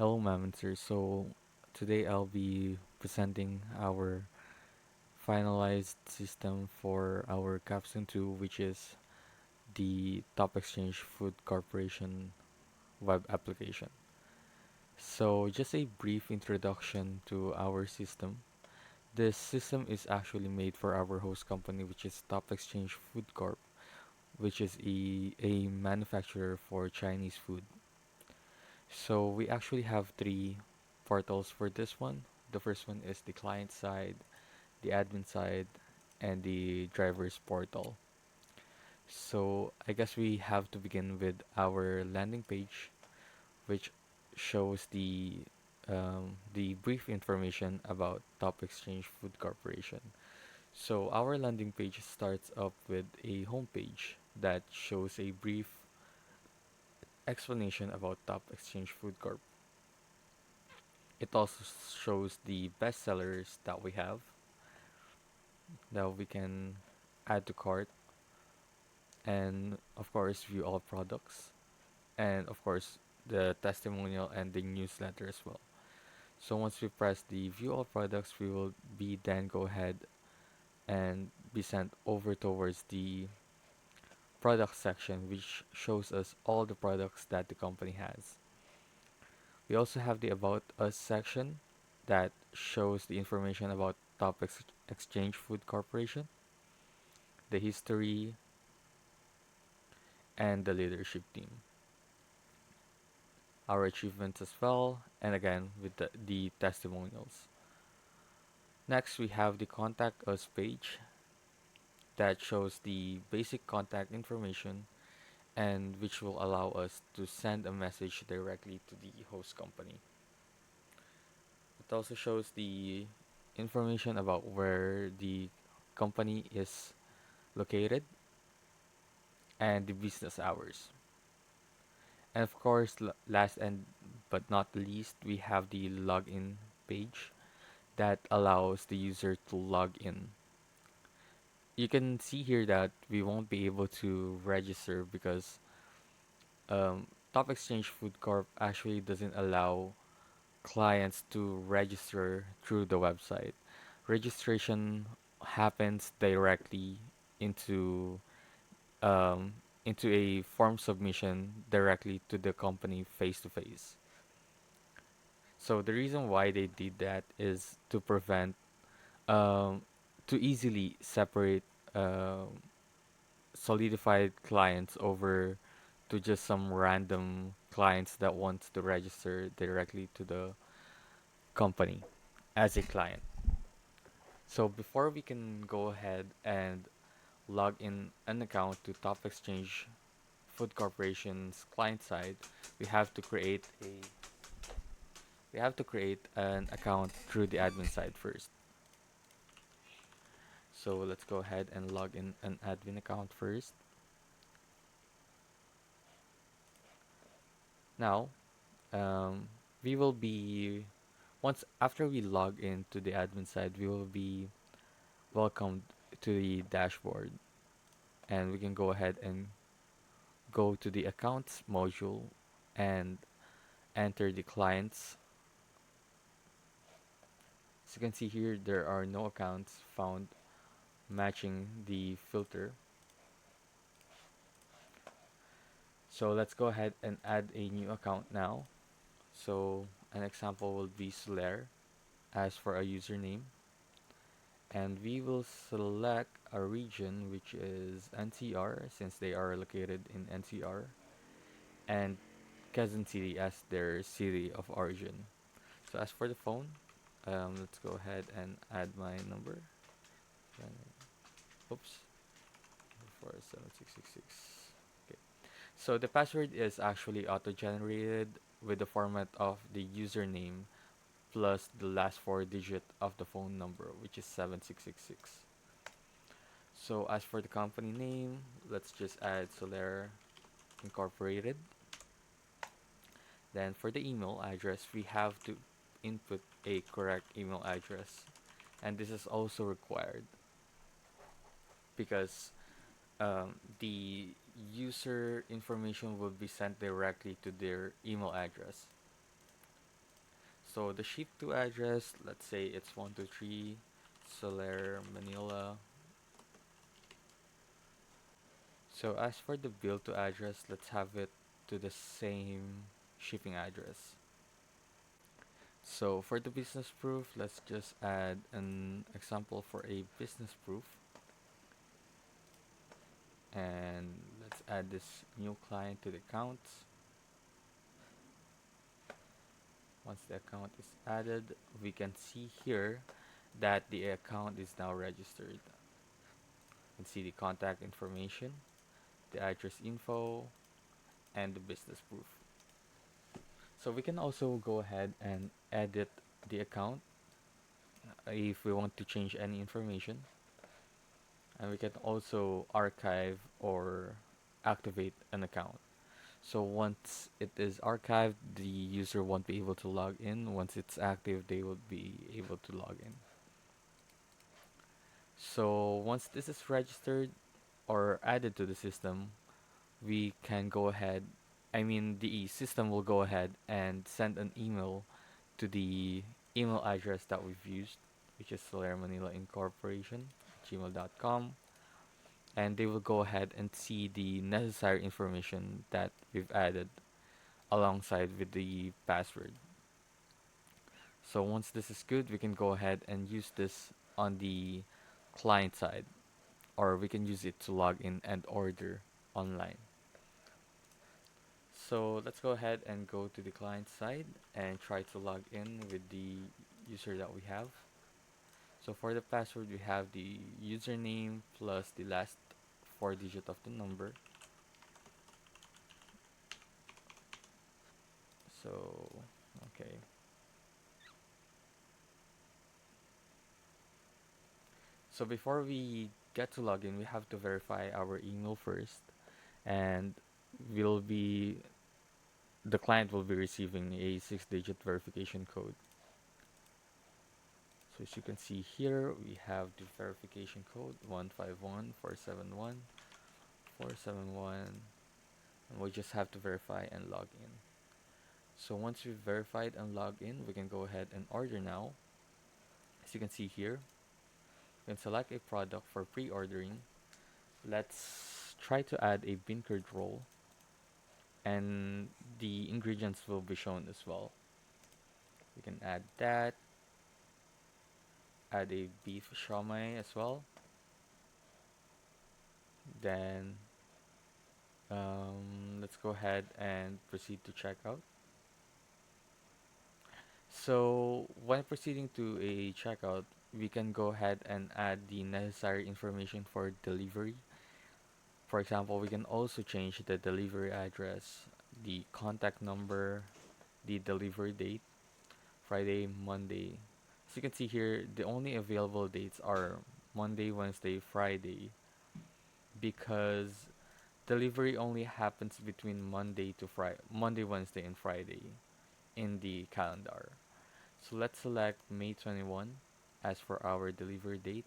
Hello, Mamancer. So today I'll be presenting our finalized system for our Capstone 2, which is the Top Exchange Food Corporation web application. So just a brief introduction to our system. This system is actually made for our host company, which is Top Exchange Food Corp, which is a manufacturer for Chinese food. So we actually have three portals for this one. The first one is the client side, the admin side, and the driver's portal. So I guess we have to begin with our landing page, which shows the brief information about Top Exchange Food Corporation. So our landing page starts up with a homepage that shows a brief explanation about Top Exchange Food Corp. It also shows the best sellers that we have that we can add to cart, and of course view all products, and of course the testimonial and the newsletter as well. So once we press the view all products, we will be then go ahead and be sent over towards the product section, which shows us all the products that the company has. We also have the about us section that shows the information about Exchange Food Corporation, the history, and the leadership team, our achievements as well, and again with the testimonials. Next, we have the contact us page that shows the basic contact information and which will allow us to send a message directly to the host company. It also shows the information about where the company is located and the business hours. And of course, last and but not least, we have the login page that allows the user to log in. You can see here that we won't be able to register because Top Exchange Food Corp actually doesn't allow clients to register through the website. Registration happens directly into um, into a form submission directly to the company face to face. So the reason why they did that is to prevent um, to easily separate um solidified clients over to just some random clients that wants to register directly to the company as a client. So before we can go ahead and log in an account to Top Exchange Food Corporation's client side, we have to create a we have to create an account through the admin side first. So let's go ahead and log in an admin account first. Now, um, we will be once after we log into the admin side, we will be welcomed to the dashboard, and we can go ahead and go to the accounts module and enter the clients. As you can see here, there are no accounts found matching the filter. So let's go ahead and add a new account now. So an example will be Soler as for a username, and we will select a region which is NCR since they are located in NCR, and Quezon City as their city of origin. So as for the phone, let's go ahead and add my number. Oops, 47666. Okay. So the password is actually auto-generated with the format of the username plus the last four digit of the phone number, which is 7666. So as for the company name, let's just add Soler Incorporated. Then for the email address, we have to input a correct email address, and this is also required because the user information will be sent directly to their email address. So the ship to address, let's say it's 123 Soler, Manila. So as for the bill to address, let's have it to the same shipping address. So for the business proof, let's just add an example for a business proof. And let's add this new client to the accounts. Once the account is added, we can see here that the account is now registered. You can see the contact information, the address info, and the business proof. So we can also go ahead and edit the account if we want to change any information. And we can also archive or activate an account. So once it is archived, the user won't be able to log in. Once it's active, they will be able to log in. So once this is registered or added to the system, we can go ahead, I mean, the system will go ahead and send an email to the email address that we've used, which is Solera Manila Incorporation, gmail.com, and they will go ahead and see the necessary information that we've added alongside with the password. So once this is good, we can go ahead and use this on the client side, or we can use it to log in and order online. So let's go ahead and go to the client side and try to log in with the user that we have. So for the password, we have the username plus the last four digit of the number. So, okay. So before we get to login, we have to verify our email first, and we'll be the client will be receiving a six-digit verification code. So as you can see here, we have the verification code 151471471, and we just have to verify and log in. So once we've verified and logged in, we can go ahead and order now. As you can see here, we can select a product for pre-ordering. Let's try to add a bean curd roll, and the ingredients will be shown as well. We can add that, add a beef shawmai as well. Then let's go ahead and proceed to checkout. So when proceeding to a checkout, we can go ahead and add the necessary information for delivery. For example, we can also change the delivery address, the contact number, the delivery date, Friday, Monday. As you can see here, the only available dates are Monday, Wednesday, Friday, because delivery only happens between Monday, Wednesday, and Friday in the calendar. So let's select May 21 as for our delivery date.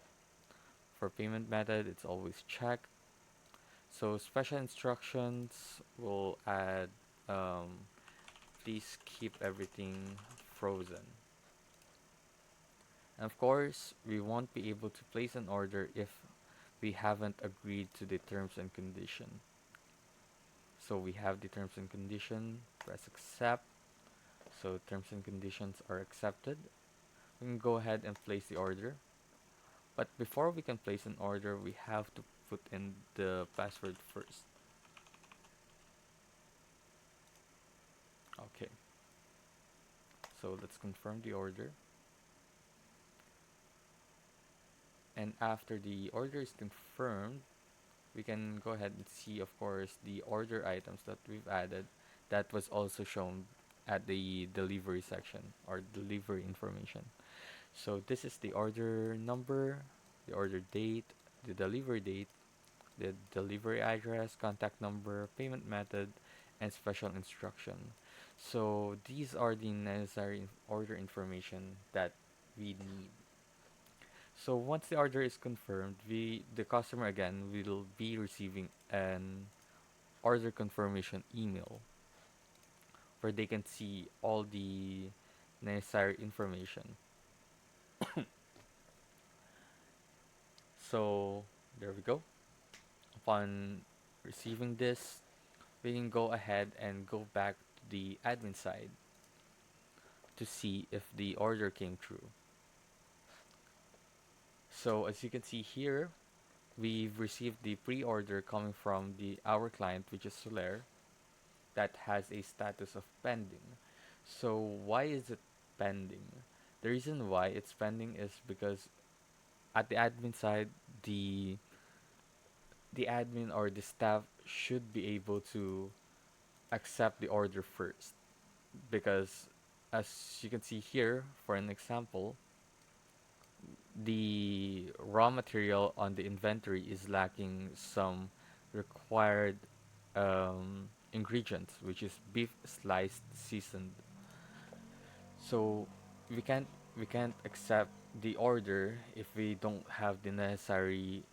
For payment method, it's always check. So special instructions will add, um, please keep everything frozen. And of course, we won't be able to place an order if we haven't agreed to the terms and condition. So we have the terms and condition, press accept. So terms and conditions are accepted. We can go ahead and place the order. But before we can place an order, we have to put in the password first. Okay, so let's confirm the order. And after the order is confirmed, we can go ahead and see, of course, the order items that we've added that was also shown at the delivery section or delivery information. So this is the order number, the order date, the delivery address, contact number, payment method, and special instruction. So these are the necessary order information that we need. So once the order is confirmed, the customer again will be receiving an order confirmation email where they can see all the necessary information. So there we go. Upon receiving this, we can go ahead and go back to the admin side to see if the order came through. So as you can see here, we've received the pre-order coming from the our client, which is Soler, that has a status of pending. So why is it pending? The reason why it's pending is because at the admin side, the the admin or the staff should be able to accept the order first, because as you can see here, for an example, the raw material on the inventory is lacking some required ingredients, which is beef sliced seasoned. So we can't we can't accept the order if we don't have the necessary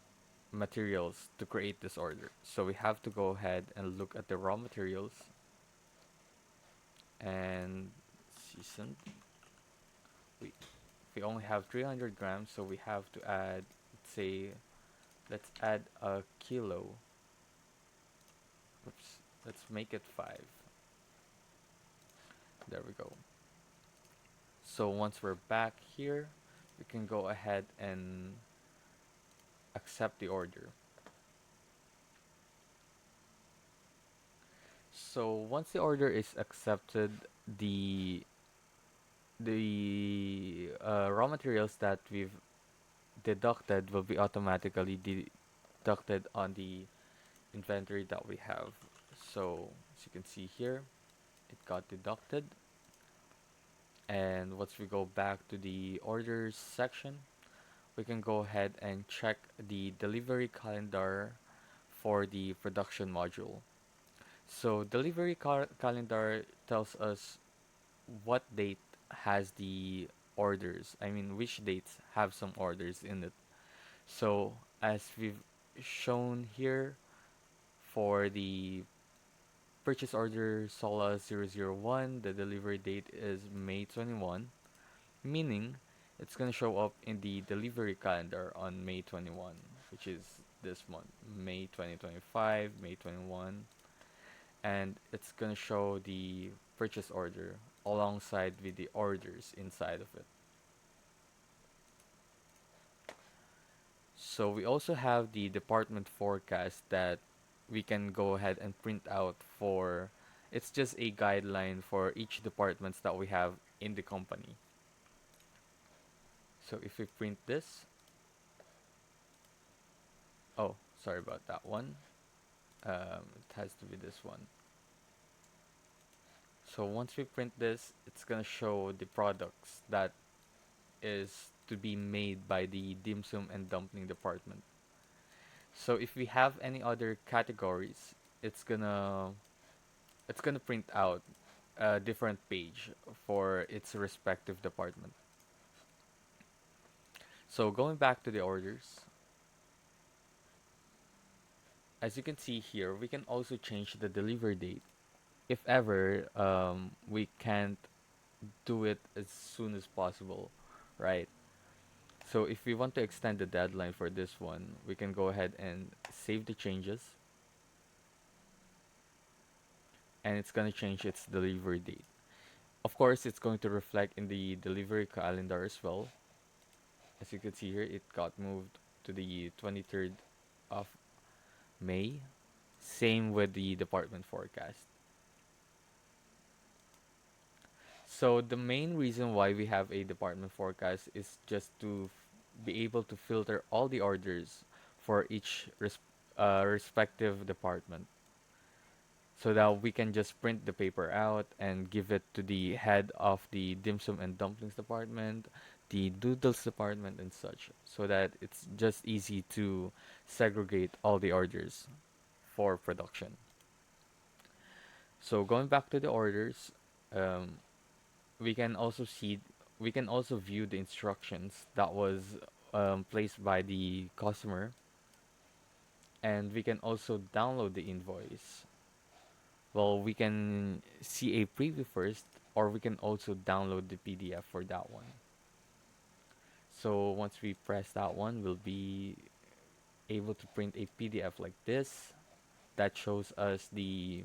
materials to create this order. So we have to go ahead and look at the raw materials and seasoned. We we only have 300 grams, so we have to add, let's say, let's add a kilo. Oops, let's make it 5. There we go. So once we're back here, we can go ahead and accept the order. So once the order is accepted, the raw materials that we've deducted will be automatically deducted on the inventory that we have. So as you can see here, it got deducted. And once we go back to the orders section, we can go ahead and check the delivery calendar for the production module. So delivery calendar tells us what date has the orders. I mean, which dates have some orders in it. So as we've shown here for the purchase order SOLA 001, the delivery date is May 21, meaning it's going to show up in the delivery calendar on May 21, which is this month, May 2025, May 21, and it's going to show the purchase order alongside with the orders inside of it. So we also have the department forecast that we can go ahead and print out for, it's just a guideline for each departments that we have in the company. So if we print this, oh, sorry about that one. It has to be this one. So once we print this, it's gonna show the products that is to be made by the dim sum and dumpling department. So if we have any other categories, it's gonna it's gonna print out a different page for its respective department. So going back to the orders, as you can see here, we can also change the delivery date if ever we can't do it as soon as possible, right? So if we want to extend the deadline for this one, we can go ahead and save the changes, and it's going to change its delivery date. Of course, it's going to reflect in the delivery calendar as well. As you can see here, it got moved to the 23rd of May. Same with the department forecast. So the main reason why we have a department forecast is just to be able to filter all the orders for each respective department, so that we can just print the paper out and give it to the head of the dim sum and dumplings department, the noodles department, and such, so that it's just easy to segregate all the orders for production. So going back to the orders, um, we can also see we can also view the instructions that was placed by the customer, and we can also download the invoice. Well, we can see a preview first, or we can also download the PDF for that one. So once we press that one, we'll be able to print a PDF like this that shows us the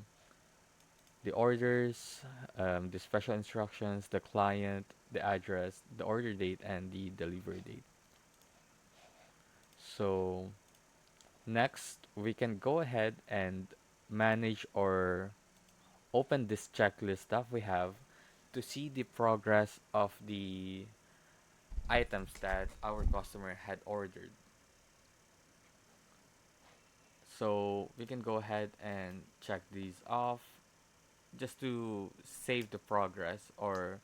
orders, the special instructions, the client, the address, the order date, and the delivery date. So next, we can go ahead and manage or open this checklist that we have to see the progress of the items that our customer had ordered. So we can go ahead and check these off just to save the progress or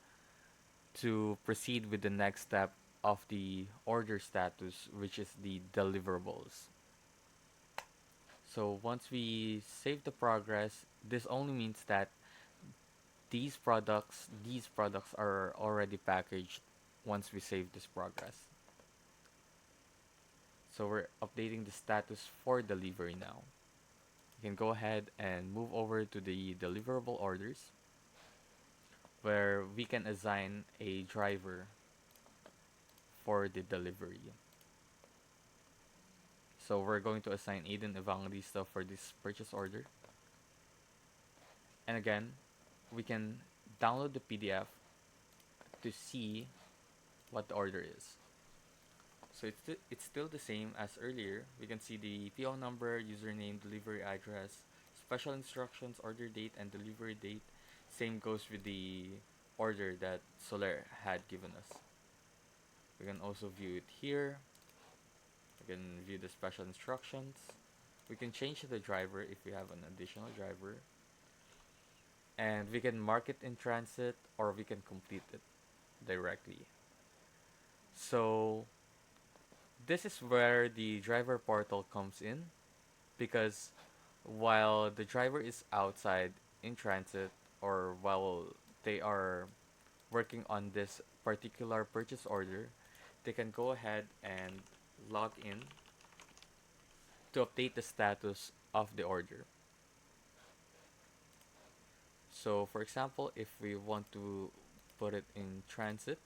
to proceed with the next step of the order status, which is the deliverables. So once we save the progress, this only means that these products are already packaged once we save this progress. So we're updating the status for delivery now. You can go ahead and move over to the deliverable orders where we can assign a driver for the delivery. So we're going to assign Aiden Evangelista for this purchase order. And again, we can download the PDF to see what the order is. So it's still the same as earlier. We can see the PO number, username, delivery address, special instructions, order date, and delivery date. Same goes with the order that Soler had given us. We can also view it here. We can view the special instructions. We can change the driver if we have an additional driver. And we can mark it in transit or we can complete it directly. So this is where the driver portal comes in because while the driver is outside in transit or while they are working on this particular purchase order, they can go ahead and log in to update the status of the order. So for example, if we want to put it in transit,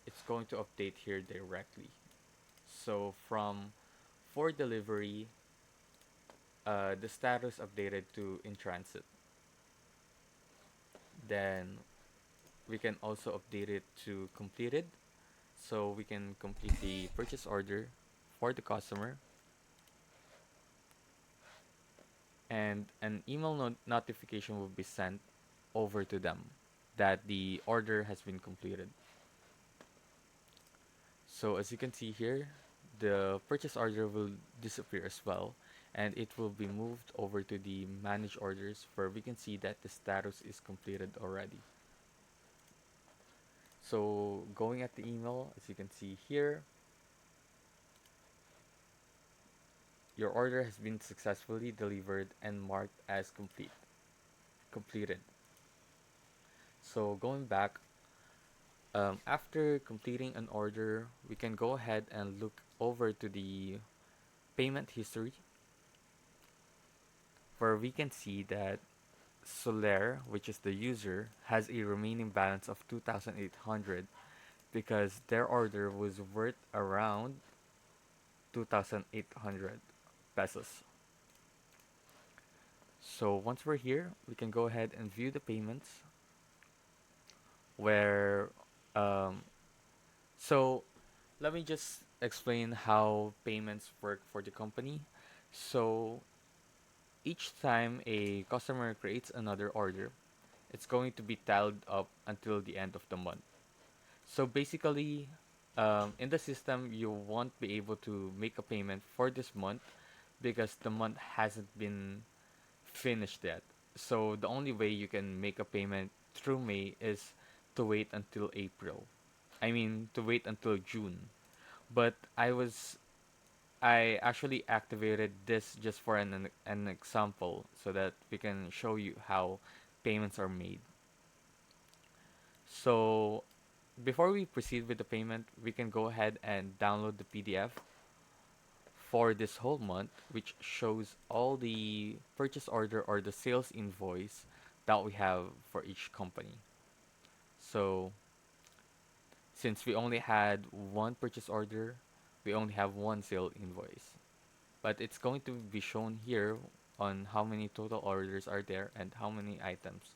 it's going to update here directly. So from for delivery, the status updated to in transit. Then we can also update it to completed. So we can complete the purchase order for the customer and an email notification will be sent over to them that the order has been completed. So as you can see here, the purchase order will disappear as well and it will be moved over to the manage orders where we can see that the status is completed already. So going at the email, as you can see here, your order has been successfully delivered and marked as completed. So going back, after completing an order, we can go ahead and look over to the payment history where we can see that Soler, which is the user, has a remaining balance of 2,800 because their order was worth around 2,800 pesos. So once we're here, we can go ahead and view the payments where um, so let me just explain how payments work for the company. So each time a customer creates another order, it's going to be tallied up until the end of the month. So basically, in the system, you won't be able to make a payment for this month because the month hasn't been finished yet. So the only way you can make a payment through May is to wait until April. I mean, to wait until June. But I actually activated this just for an example so that we can show you how payments are made. So before we proceed with the payment, we can go ahead and download the PDF for this whole month, which shows all the purchase order or the sales invoice that we have for each company. So since we only had one purchase order, we only have one sale invoice. But it's going to be shown here on how many total orders are there and how many items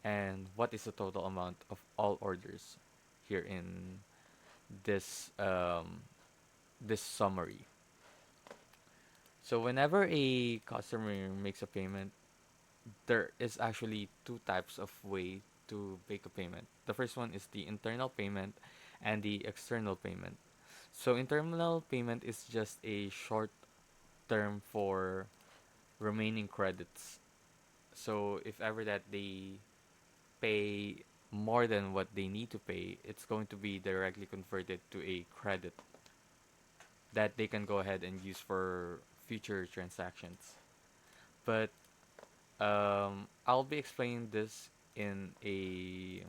and what is the total amount of all orders here in this this summary. So whenever a customer makes a payment, there is actually two types of way to make a payment. The first one is the internal payment and the external payment. So internal payment is just a short term for remaining credits. So if ever that they pay more than what they need to pay, it's going to be directly converted to a credit that they can go ahead and use for future transactions. But I'll be explaining this in a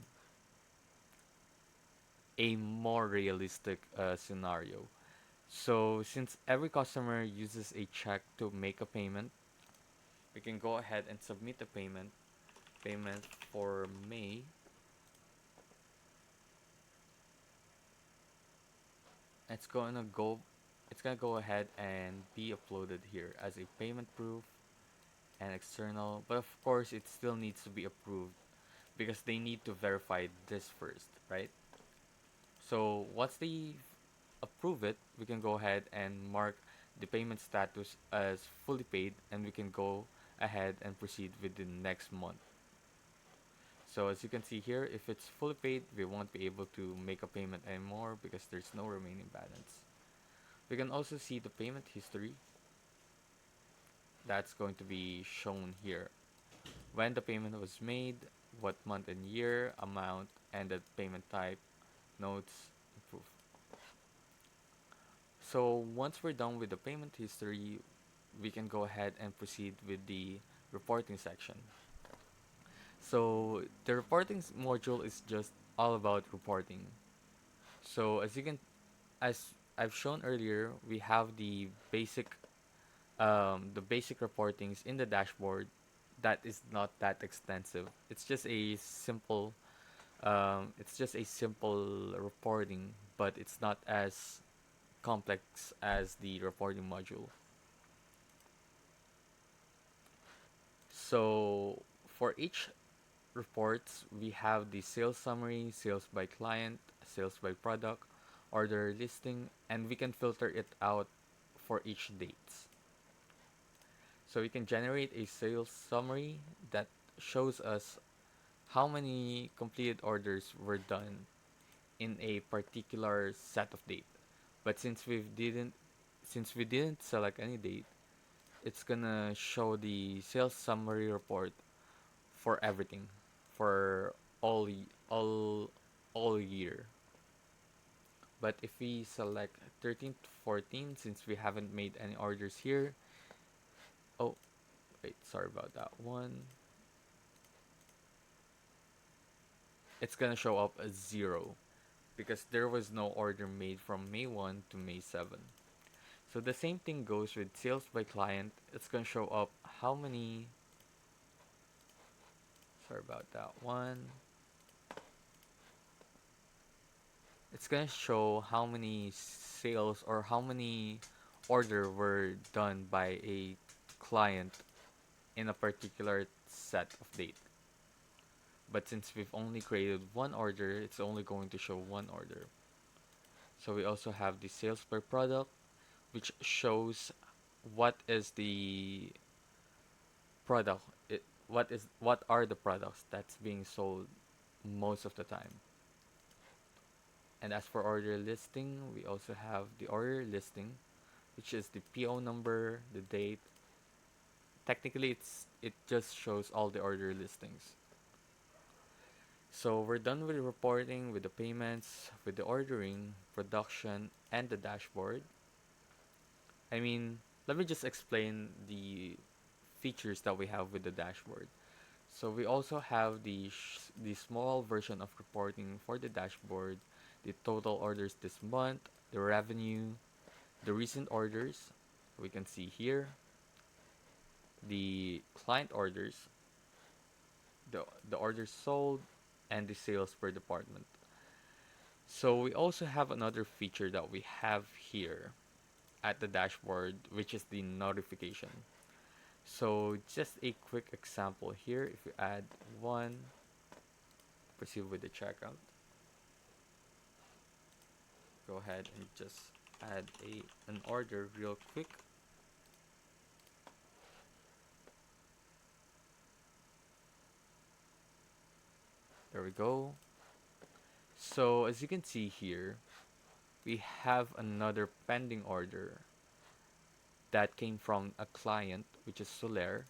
more realistic scenario. So since every customer uses a check to make a payment, we can go ahead and submit the payment for May. It's gonna go it's gonna go ahead and be uploaded here as a payment proof and external, but of course it still needs to be approved because they need to verify this first, right? So once they approve it, we can go ahead and mark the payment status as fully paid and we can go ahead and proceed with the next month. So as you can see here, if it's fully paid, we won't be able to make a payment anymore because there's no remaining balance. We can also see the payment history that's going to be shown here. When the payment was made, what month and year, amount, and the payment type, notes, and proof. So once we're done with the payment history, we can go ahead and proceed with the reporting section. So the module is just all about reporting. So as I've shown earlier, we have the basic reportings in the dashboard that is not that extensive. It's just a simple reporting, but it's not as complex as the reporting module. So for each reports, we have the sales summary, sales by client, sales by product, order listing, and we can filter it out for each dates. So we can generate a sales summary that shows us how many completed orders were done in a particular set of date. But since we didn't select any date, it's gonna show the sales summary report for everything, for all year. But if we select 13 to 14, since we haven't made any orders here, oh wait, sorry about that one. It's gonna show up as 0 because there was no order made from May 1 to May 7. So the same thing goes with sales by client. It's gonna show up how many. Sorry about that one. It's gonna show how many sales or how many order were done by a client in a particular set of date. But since we've only created one order, it's only going to show one order. So we also have the sales per product, which shows what is the product. What are the products that's being sold most of the time. And as for order listing, we also have the order listing, which is the PO number, the date. Technically, it just shows all the order listings. So we're done with the reporting, with the payments, with the ordering, production, and the dashboard. I mean, let me just explain the features that we have with the dashboard. So we also have the small version of reporting for the dashboard, the total orders this month, the revenue, the recent orders. We can see here the client orders, the orders sold, and the sales per department. So we also have another feature that we have here at the dashboard, which is the notification. So just a quick example here, if you add one, proceed with the checkout, go ahead and just add an order real quick. There we go. So as you can see here, we have another pending order that came from a client, which is Soler,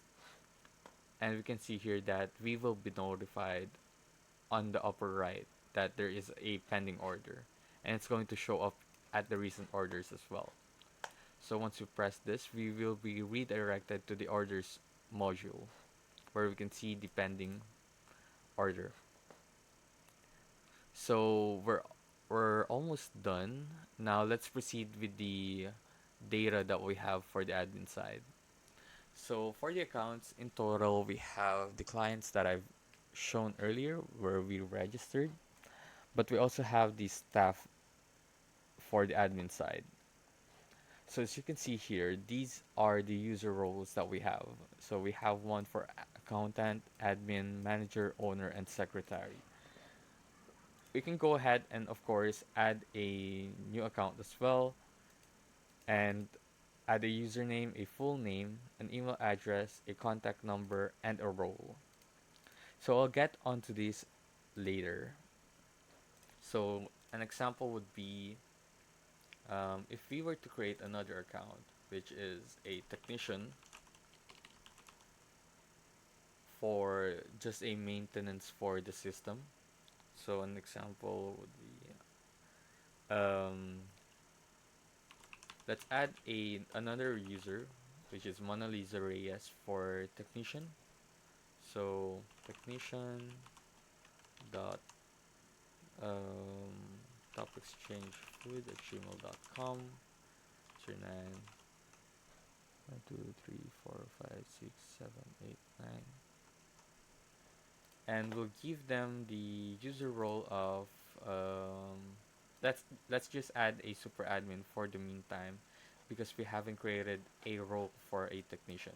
and we can see here that we will be notified on the upper right that there is a pending order, and it's going to show up at the recent orders as well. So once you press this, we will be redirected to the orders module where we can see the pending order. So we're almost done. Now let's proceed with the data that we have for the admin side. So for the accounts in total, we have the clients that I've shown earlier where we registered, but we also have the staff for the admin side. So as you can see here, these are the user roles that we have. So we have one for accountant, admin, manager, owner, and secretary. We can go ahead and of course add a new account as well and add a username, a full name, an email address, a contact number, and a role. So I'll get onto this later. So an example would be if we were to create another account, which is a technician for just a maintenance for the system. So an example would be let's add another user, which is Mona Lisa Reyes for technician. So technician dot um, top exchange food at gmail.com 09 1 2 3 4 5 6 7 8 9, and we'll give them the user role of um, let's just add a super admin for the meantime because we haven't created a role for a technician.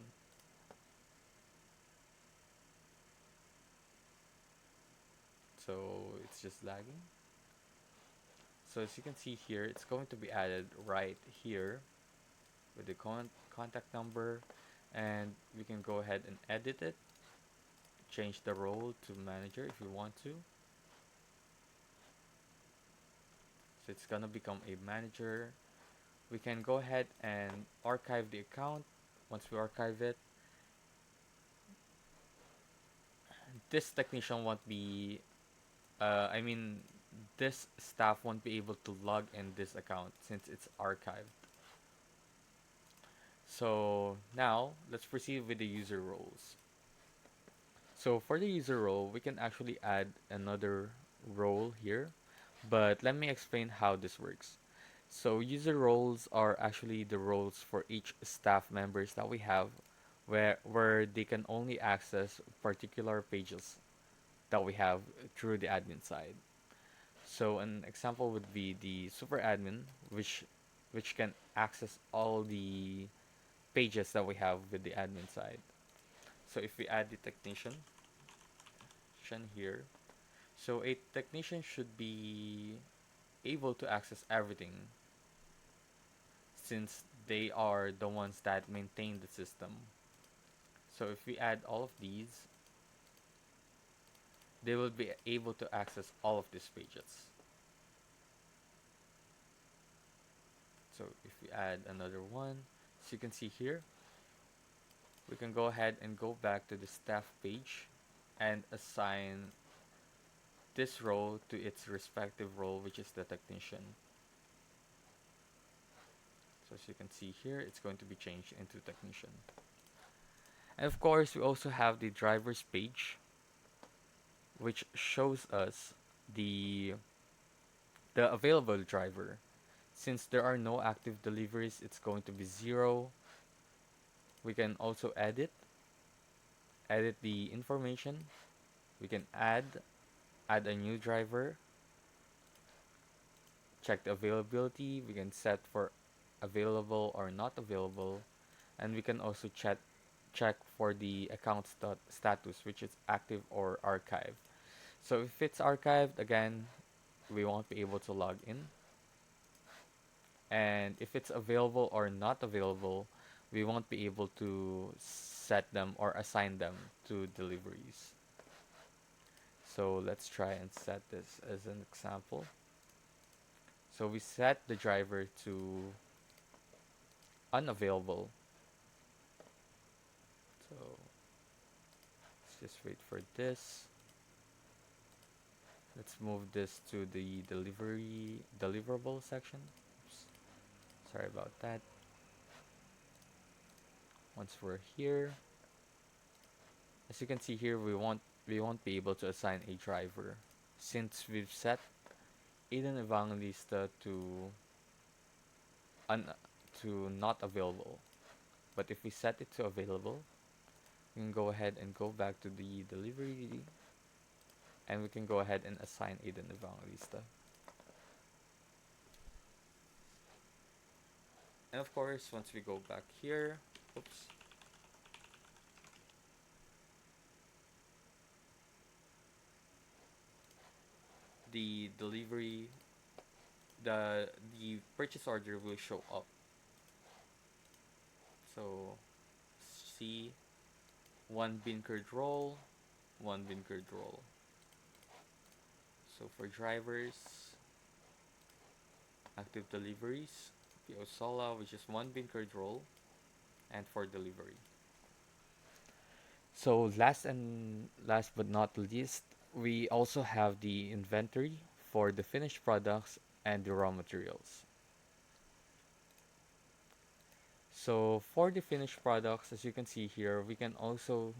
So it's just lagging. So as you can see here, it's going to be added right here with the contact number, and we can go ahead and edit it, change the role to manager if you want to. So it's gonna become a manager. We can go ahead and archive the account. Once we archive it, this technician won't be I mean this staff won't be able to log in this account since it's archived. So now let's proceed with the user roles. So for the user role, we can actually add another role here, but let me explain how this works. So user roles are actually the roles for each staff members that we have where they can only access particular pages that we have through the admin side. So an example would be the super admin, which can access all the pages that we have with the admin side. So if we add the technician here, so a technician should be able to access everything since they are the ones that maintain the system. So if we add all of these, they will be able to access all of these pages. So if we add another one, as you can see here, we can go ahead and go back to the staff page and assign this role to its respective role, which is the technician. So as you can see here, it's going to be changed into technician. And of course, we also have the drivers page, which shows us the the available driver. Since there are no active deliveries, it's going to be 0. We can also edit the information. We can add a new driver, check the availability. We can set for available or not available, and we can also check for the account status, which is active or archived. So if it's archived, again, we won't be able to log in. And if it's available or not available, we won't be able to set them or assign them to deliveries. So let's try and set this as an example. So we set the driver to unavailable. So let's just wait for this. Let's move this to the deliverable section. Oops, sorry about that. Once we're here, as you can see here, we won't be able to assign a driver since we've set Aiden Evangelista un to not available. But if we set it to available, we can go ahead and go back to the delivery, and we can go ahead and assign Aiden Evangelista. And of course, once we go back here, oops, the delivery, the purchase order will show up. So see, one bean curd roll, one bean curd roll. So for drivers, active deliveries, PO Sola, which is one bean curd roll, and for delivery. So last but not least, we also have the inventory for the finished products and the raw materials. So for the finished products, as you can see here, we can also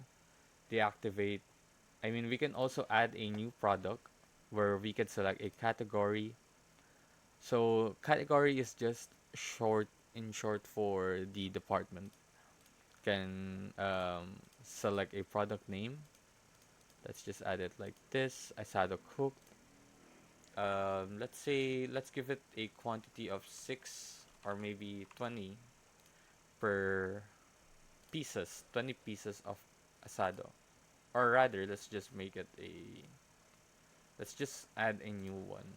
deactivate, we can also add a new product where we can select a category. So category is just short for the department. Can select a product name. Let's just add it like this. Asado cooked. Let's give it a quantity of 6 or maybe 20 per pieces, 20 pieces of asado. Or rather, let's just add a new one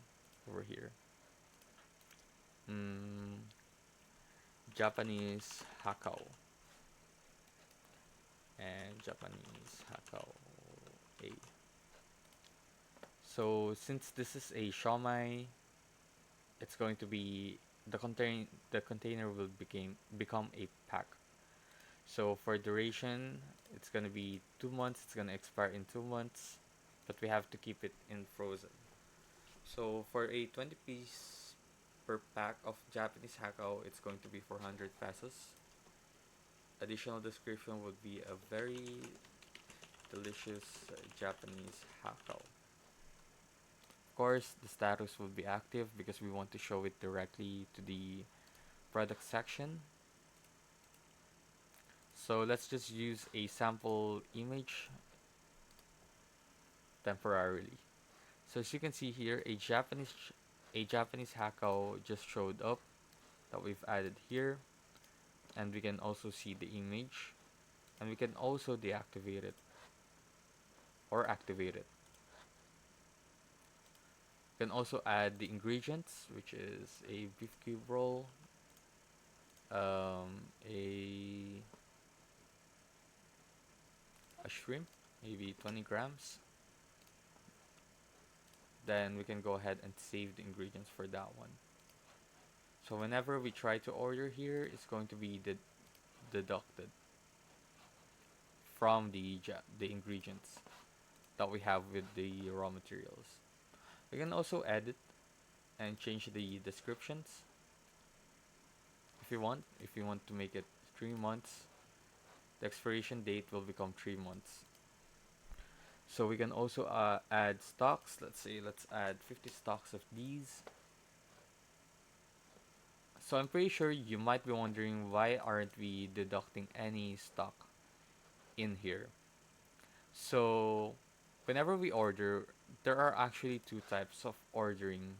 over here. Mm, Japanese hakao and Japanese hakao A. So since this is a shawmai, it's going to be the container will become a pack. So for duration, it's gonna be 2 months. It's gonna expire in 2 months, but we have to keep it in frozen. So for a 20 piece per pack of Japanese hakao, it's going to be 400 pesos. Additional description would be a very delicious Japanese hakao. Of course, the status will be active because we want to show it directly to the product section. So let's just use a sample image temporarily. So as you can see here, a Japanese hakao just showed up that we've added here, and we can also see the image, and we can also deactivate it or activate it. You can also add the ingredients, which is a beef cube roll, a shrimp, maybe 20 grams. Then we can go ahead and save the ingredients for that one. So whenever we try to order here, it's going to be deducted from the ingredients that we have with the raw materials. We can also edit and change the descriptions if you want. If you want to make it 3 months, the expiration date will become 3 months. So we can also add stocks. Let's add 50 stocks of these. So I'm pretty sure you might be wondering why aren't we deducting any stock in here. So whenever we order, there are actually two types of ordering.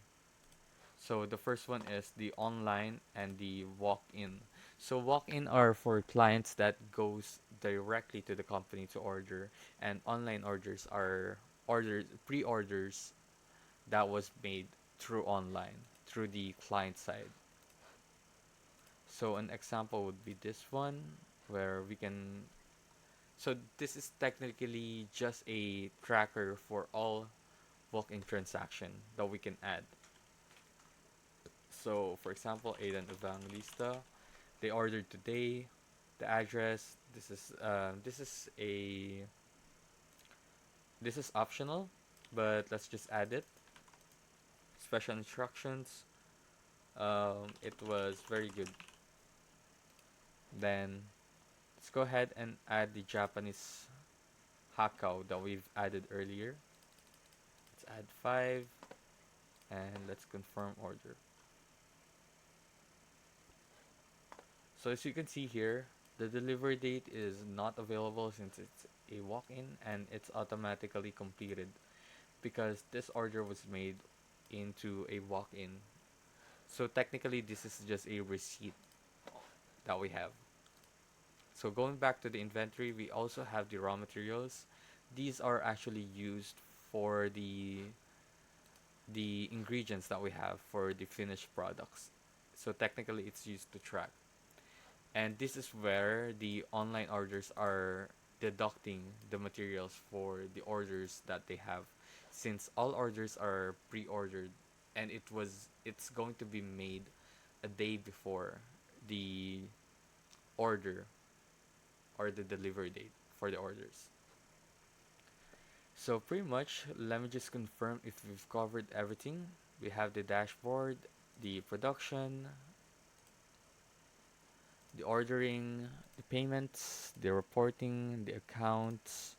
So the first one is the online and the walk-in. So walk-in are for clients that goes directly to the company to order, and online orders are orders pre-orders that was made through online through the client side. So an example would be this one where we can so this is technically just a tracker for all walk-in transaction that we can add. So for example, Aidan Evangelista, they ordered today. The address. This is optional, but let's just add it. Special instructions. It was very good. Then let's go ahead and add the Japanese hakao that we've added earlier. Let's add 5 and let's confirm order. So as you can see here, the delivery date is not available since it's a walk-in and it's automatically completed because this order was made into a walk-in. So technically this is just a receipt that we have. So going back to the inventory, we also have the raw materials. These are actually used for the ingredients that we have for the finished products. So technically it's used to track. And this is where the online orders are deducting the materials for the orders that they have, since all orders are pre-ordered and it's going to be made a day before the order or the delivery date for the orders. So pretty much, let me just confirm if we've covered everything. We have the dashboard, the production, the ordering, the payments, the reporting, the accounts,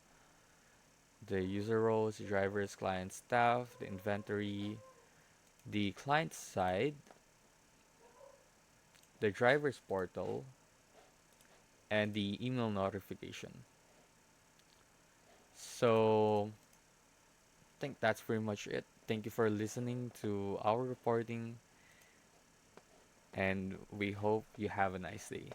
the user roles, the drivers, client, staff, the inventory, the client side, the driver's portal, and the email notification. So I think that's pretty much it. Thank you for listening to our reporting, and we hope you have a nice day.